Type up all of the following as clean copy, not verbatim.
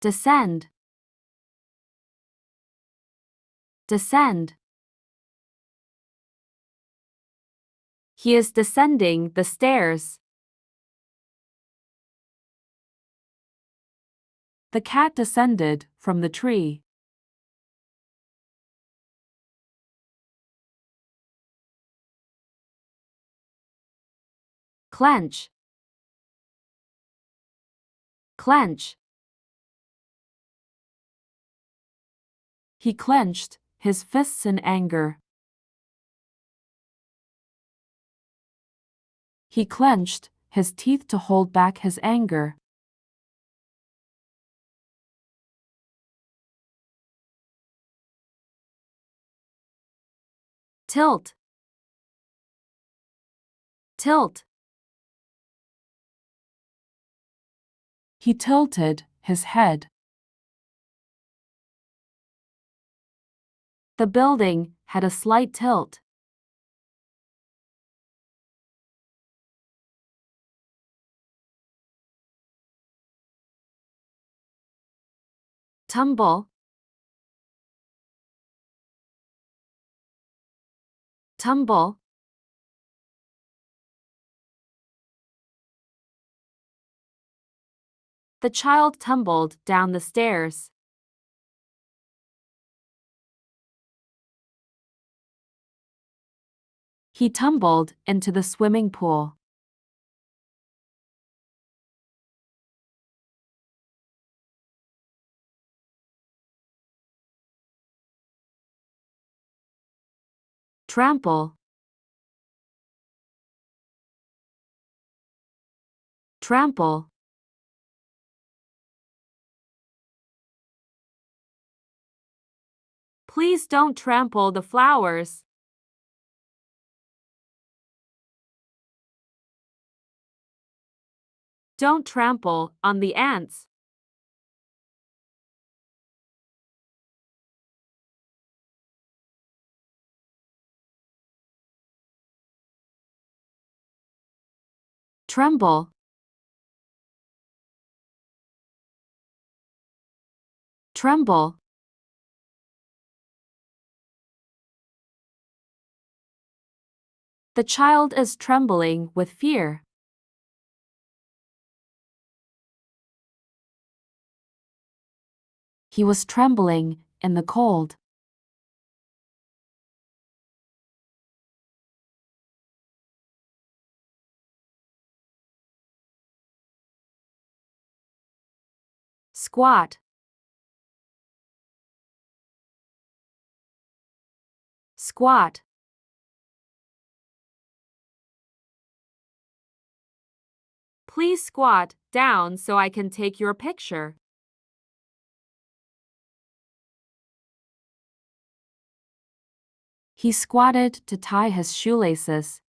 descend, descend. He is descending the stairs. The cat descended from the tree. Clench, clench. He clenched his fists in anger. He clenched his teeth to hold back his anger. Tilt, tilt. He tilted his head. The building had a slight tilt. Tumble, tumble. The child tumbled down the stairs. He tumbled into the swimming pool. Trample, trample. Please don't trample the flowers. Don't trample on the ants. Tremble, tremble. The child is trembling with fear. He was trembling in the cold. Squat, squat. Please squat down so I can take your picture. He squatted to tie his shoelaces.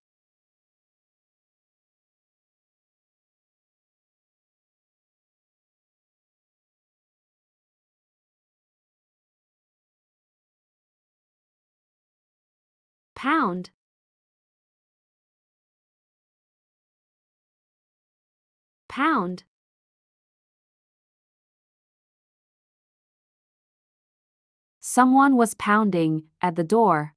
Pound, pound. Someone was pounding at the door.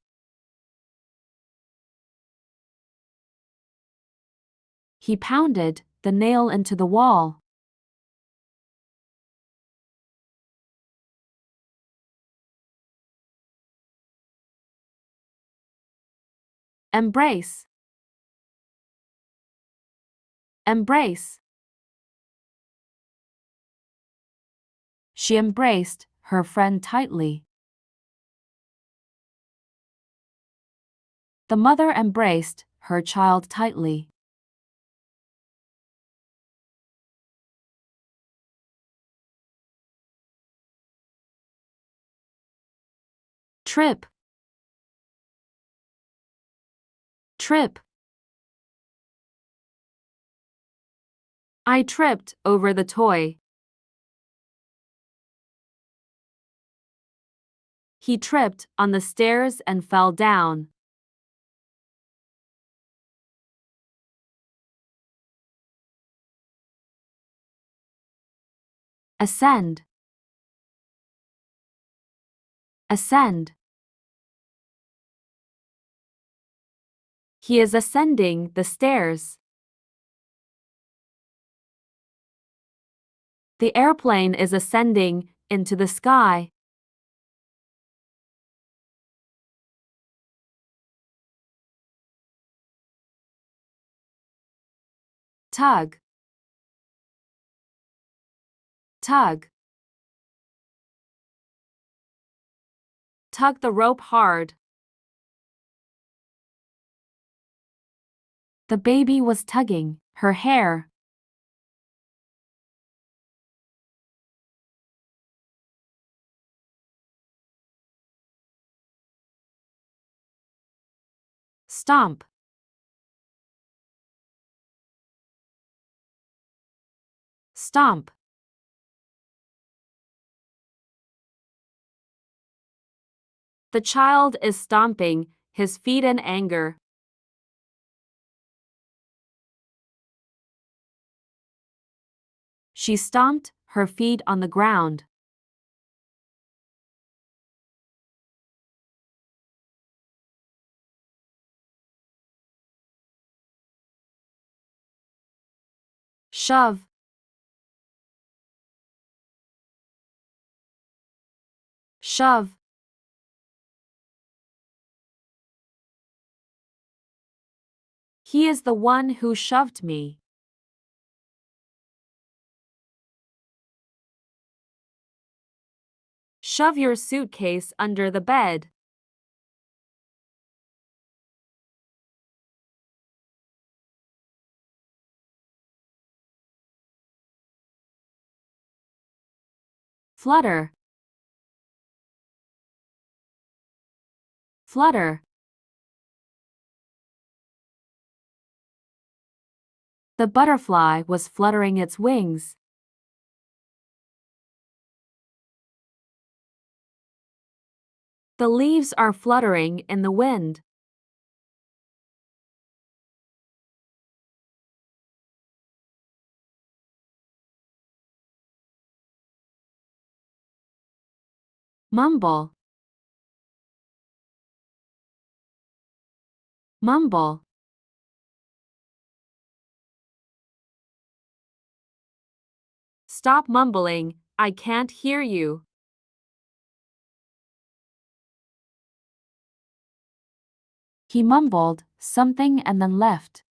He pounded the nail into the wall. Embrace, embrace. She embraced her friend tightly. The mother embraced her child tightly. Trip, trip. I tripped over the toy. He tripped on the stairs and fell down. Ascend, Ascend. He is ascending the stairs. The airplane is ascending into the sky. Tug. Tug. Tug the rope hard. The baby was tugging her hair. Stomp. Stomp. The child is stomping his feet in anger. She stomped her feet on the ground. Shove. Shove. He is the one who shoved me. Shove your suitcase under the bed. Flutter. Flutter. The butterfly was fluttering its wings. The leaves are fluttering in the wind. Mumble. Mumble. Stop mumbling, I can't hear you. He mumbled something and then left.